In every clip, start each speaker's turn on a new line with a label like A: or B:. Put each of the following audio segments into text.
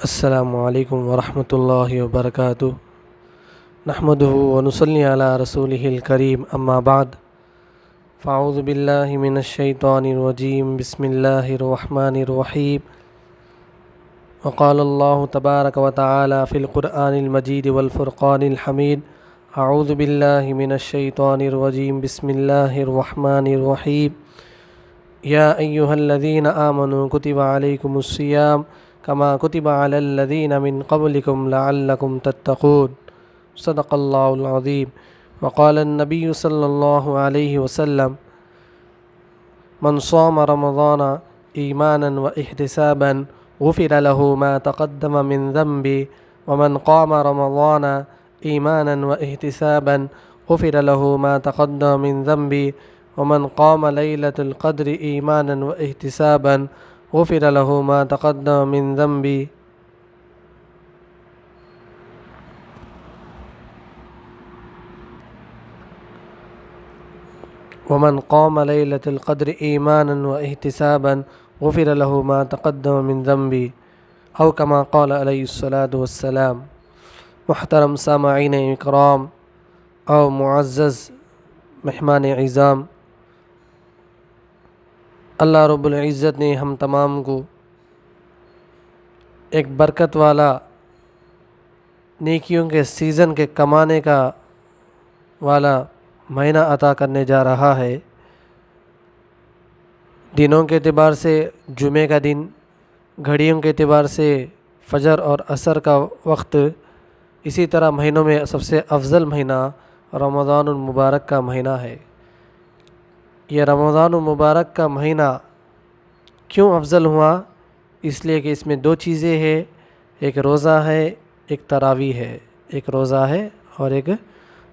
A: السلام علیکم ورحمۃ اللہ وبرکاتہ نحمدہ ونصلی علی رسولہ الکریم اما بعد فاعوذ باللہ من الشیطان الرجیم بسم اللہ الرحمن الرحیم وقال اللہ تبارک وتعالی فی القرآن المجید والفرقان الحمید اعوذ باللہ من الشیطان الرجیم بسم اللہ الرحمن الرحیم یا ایہا الذین آمنوا کتب علیکم الصیام کما کتب علی الذین من قبلکم لعلکم تتقون صدق اللہ العظیم وقال النبی صلی اللہ علیہ وسلم من صام رمضان ایمانا واحتسابا غفر له ما تقدم من ذنبه ومن قام رمضان ایمانا واحتسابا غفر له ما تقدم من ذنبه ومن قام ليلة القدر ایمانا واحتسابا غفر له ما تقدم من ذنبه ومن قام ليلة القدر ایمانا واحتسابا غفر له ما تقدم من ذنبه او كما قال علیہ الصلاۃ والسلام۔ محترم سامعین اکرام او معزز مہمان اعظام، اللہ رب العزت نے ہم تمام کو ایک برکت والا نیکیوں کے سیزن کے کمانے کا والا مہینہ عطا کرنے جا رہا ہے۔ دنوں کے اعتبار سے جمعہ کا دن، گھڑیوں کے اعتبار سے فجر اور عصر کا وقت، اسی طرح مہینوں میں سب سے افضل مہینہ رمضان المبارک کا مہینہ ہے۔ یہ رمضان المبارک کا مہینہ کیوں افضل ہوا؟ اس لیے کہ اس میں دو چیزیں ہیں، ایک روزہ ہے، ایک تراویح ہے۔ ایک روزہ ہے اور ایک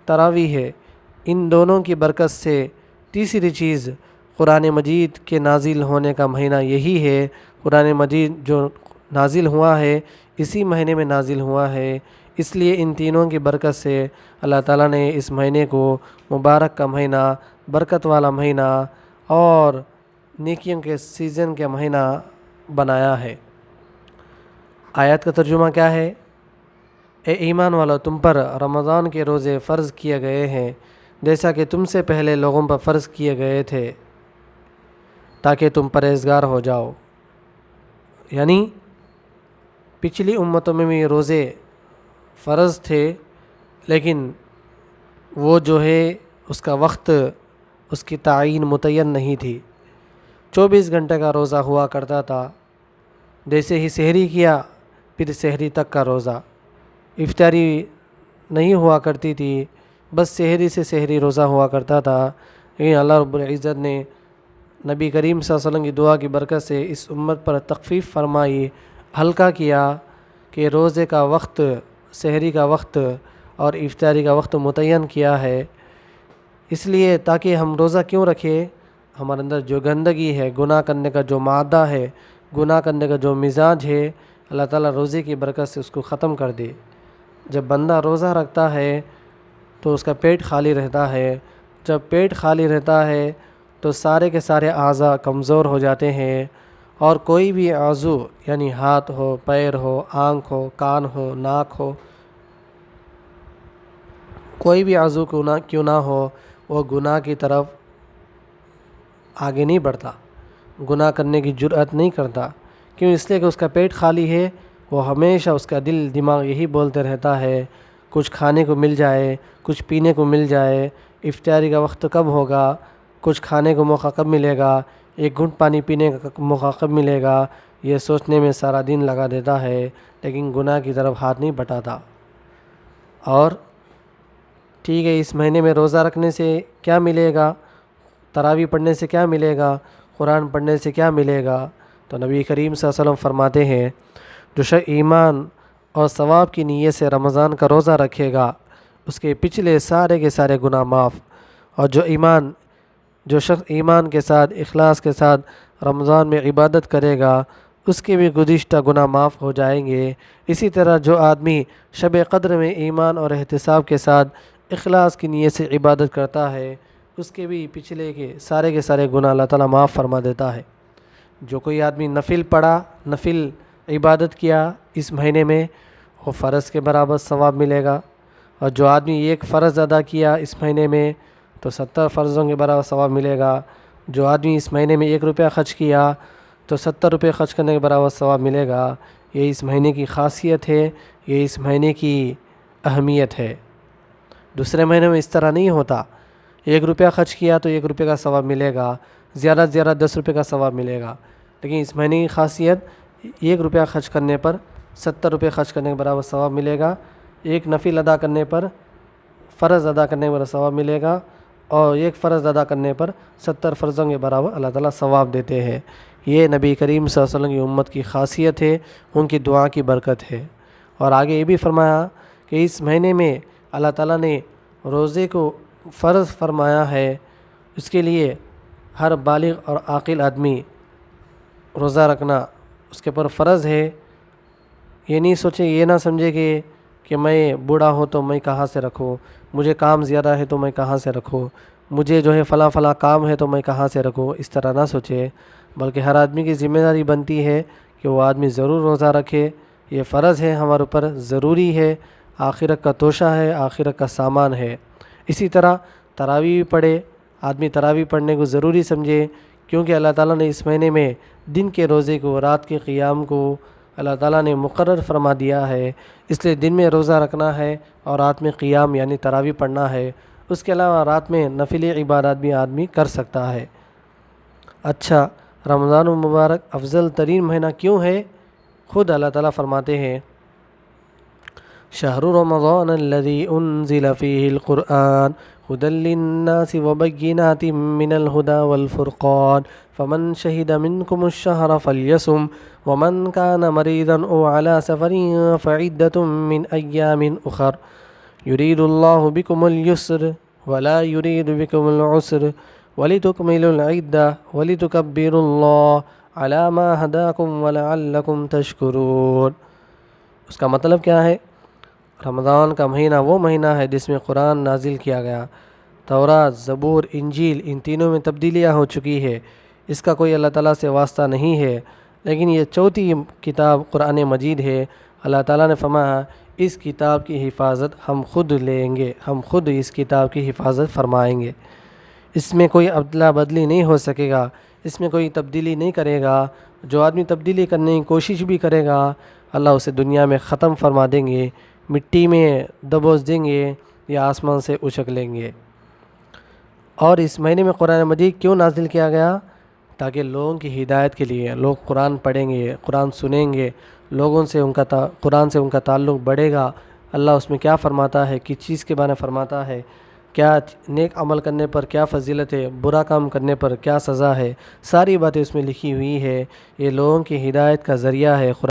A: تراویح ہے۔ ان دونوں کی برکت سے تیسری چیز قرآن مجید کے نازل ہونے کا مہینہ یہی ہے۔ قرآن مجید جو نازل ہوا ہے اسی مہینے میں نازل ہوا ہے، اس لیے ان تینوں کی برکت سے اللہ تعالیٰ نے اس مہینے کو مبارک کا مہینہ، برکت والا مہینہ اور نیکیوں کے سیزن کا مہینہ بنایا ہے۔ آیت کا ترجمہ کیا ہے؟ اے ایمان والو، تم پر رمضان کے روزے فرض کیے گئے ہیں جیسا کہ تم سے پہلے لوگوں پر فرض کیے گئے تھے تاکہ تم پرہیزگار ہو جاؤ۔ یعنی پچھلی امتوں میں بھی روزے فرض تھے، لیکن وہ جو ہے اس کا وقت، اس کی تعین متعین نہیں تھی۔ 24 گھنٹے کا روزہ ہوا کرتا تھا۔ جیسے ہی سحری کیا پھر سحری تک کا روزہ، افطاری نہیں ہوا کرتی تھی، بس سحری سے سحری روزہ ہوا کرتا تھا۔ لیکن اللہ رب العزت نے نبی کریم صلی اللہ علیہ وسلم کی دعا کی برکت سے اس امت پر تخفیف فرمائی، ہلکا کیا کہ روزے کا وقت، سحری کا وقت اور افطاری کا وقت متعین کیا ہے۔ اس لیے تاکہ ہم روزہ کیوں رکھیں؟ ہمارے اندر جو گندگی ہے، گناہ کرنے کا جو مادہ ہے، گناہ کرنے کا جو مزاج ہے، اللہ تعالیٰ روزے کی برکت سے اس کو ختم کر دے۔ جب بندہ روزہ رکھتا ہے تو اس کا پیٹ خالی رہتا ہے۔ جب پیٹ خالی رہتا ہے تو سارے کے سارے اعضاء کمزور ہو جاتے ہیں، اور کوئی بھی عضو یعنی ہاتھ ہو، پیر ہو، آنکھ ہو، کان ہو، ناک ہو، کوئی بھی عضو کیوں نہ ہو، وہ گناہ کی طرف آگے نہیں بڑھتا، گناہ کرنے کی جرأت نہیں کرتا۔ کیوں؟ اس لیے کہ اس کا پیٹ خالی ہے۔ وہ ہمیشہ اس کا دل دماغ یہی بولتے رہتا ہے کچھ کھانے کو مل جائے، کچھ پینے کو مل جائے، افطاری کا وقت کب ہوگا، کچھ کھانے کو موقع کب ملے گا، ایک گھنٹ پانی پینے کا موقع کب ملے گا، یہ سوچنے میں سارا دن لگا دیتا ہے، لیکن گناہ کی طرف ہاتھ نہیں بٹاتا۔ اور ٹھیک ہے، اس مہینے میں روزہ رکھنے سے کیا ملے گا، تراویح پڑھنے سے کیا ملے گا، قرآن پڑھنے سے کیا ملے گا؟ تو نبی کریم صلی اللہ علیہ وسلم فرماتے ہیں جو شخص ایمان اور ثواب کی نیت سے رمضان کا روزہ رکھے گا اس کے پچھلے سارے کے سارے گناہ معاف، اور جو شخص ایمان کے ساتھ، اخلاص کے ساتھ رمضان میں عبادت کرے گا اس کے بھی گزشتہ گناہ معاف ہو جائیں گے۔ اسی طرح جو آدمی شب قدر میں ایمان اور احتساب کے ساتھ اخلاص کی نیت سے عبادت کرتا ہے اس کے بھی پچھلے کے سارے گناہ اللہ تعالیٰ معاف فرما دیتا ہے۔ جو کوئی آدمی نفل پڑھا، نفل عبادت کیا اس مہینے میں وہ فرض کے برابر ثواب ملے گا، اور جو آدمی ایک فرض ادا کیا اس مہینے میں تو 70 فرضوں کے برابر ثواب ملے گا۔ جو آدمی اس مہینے میں 1 روپیہ خرچ کیا تو 70 روپے خرچ کرنے کے برابر ثواب ملے گا۔ یہ اس مہینے کی خاصیت ہے، یہ اس مہینے کی اہمیت ہے۔ دوسرے مہینے میں اس طرح نہیں ہوتا، 1 روپیہ خرچ کیا تو 1 روپے کا ثواب ملے گا، زیادہ سے زیادہ 10 روپے کا ثواب ملے گا، لیکن اس مہینے کی خاصیت 1 روپیہ خرچ کرنے پر 70 روپے خرچ کرنے کے برابر ثواب ملے گا، ایک نفل ادا کرنے پر، فرض ادا کرنے کے برابر ثواب ملے گا، اور ایک فرض ادا کرنے پر 70 فرضوں کے برابر اللہ تعالیٰ ثواب دیتے ہیں۔ یہ نبی کریم صلی اللہ علیہ وسلم کی امت کی خاصیت ہے، ان کی دعا کی برکت ہے۔ اور آگے یہ بھی فرمایا کہ اس مہینے میں اللہ تعالیٰ نے روزے کو فرض فرمایا ہے، اس کے لیے ہر بالغ اور عاقل آدمی روزہ رکھنا اس کے پر فرض ہے۔ یہ نہیں سوچے، یہ نہ سمجھے کہ میں بوڑھا ہوں تو میں کہاں سے رکھوں، مجھے کام زیادہ ہے تو میں کہاں سے رکھوں، مجھے جو ہے فلاں کام ہے تو میں کہاں سے رکھوں، اس طرح نہ سوچے، بلکہ ہر آدمی کی ذمہ داری بنتی ہے کہ وہ آدمی ضرور روزہ رکھے۔ یہ فرض ہے ہمارے اوپر، ضروری ہے، آخرت کا توشہ ہے، آخرت کا سامان ہے۔ اسی طرح تراویح بھی پڑھے، آدمی تراویح پڑھنے کو ضروری سمجھے، کیونکہ اللہ تعالیٰ نے اس مہینے میں دن کے روزے کو، رات کے قیام کو اللہ تعالیٰ نے مقرر فرما دیا ہے، اس لیے دن میں روزہ رکھنا ہے اور رات میں قیام یعنی تراویح پڑھنا ہے۔ اس کے علاوہ رات میں نفلی عبادات بھی آدمی کر سکتا ہے۔ اچھا، رمضان المبارک افضل ترین مہینہ کیوں ہے؟ خود اللہ تعالیٰ فرماتے ہیں، شہر رمضان الذی انزل فیہ القرآن ہدی للناس وبینات من الہدی والفرقان فمن شہد منکم الشہر فلیصم ومن کان مریضا او علی سفر فعدۃ من ایام اخر یرید اللہ بکم اليسر ولا یرید بکم العسر وَلِتُكْمِلُوا الْعِدَّةَ وَلِتُكَبِّرُوا اللَّهَ عَلَى مَا هَدَاكُمْ وَلَعَلَّكُمْ تَشْكُرُونَ۔ اس کا مطلب کیا ہے؟ رمضان کا مہینہ وہ مہینہ ہے جس میں قرآن نازل کیا گیا، تورات، زبور، انجیل، ان تینوں میں تبدیلیاں ہو چکی ہے، اس کا کوئی اللہ تعالیٰ سے واسطہ نہیں ہے، لیکن یہ چوتھی کتاب قرآن مجید ہے۔ اللہ تعالیٰ نے فرمایا اس کتاب کی حفاظت ہم خود لیں گے، ہم خود اس کتاب کی حفاظت فرمائیں گے، اس میں کوئی ادلا بدلی نہیں ہو سکے گا، اس میں کوئی تبدیلی نہیں کرے گا۔ جو آدمی تبدیلی کرنے کی کوشش بھی کرے گا اللہ اسے دنیا میں ختم فرما دیں گے، مٹی میں دبوچ دیں گے یا آسمان سے اچک لیں گے۔ اور اس مہینے میں قرآن مجید کیوں نازل کیا گیا؟ تاکہ لوگوں کی ہدایت کے لیے، لوگ قرآن پڑھیں گے، قرآن سنیں گے، لوگوں سے قرآن سے ان کا تعلق بڑھے گا، اللہ اس میں کیا فرماتا ہے، کس چیز کے بارے میں فرماتا ہے، کیا نیک عمل کرنے پر کیا فضیلت ہے، برا کام کرنے پر کیا سزا ہے، ساری باتیں اس میں لکھی ہوئی ہے۔ یہ لوگوں کی ہدایت کا ذریعہ ہے۔ قرآن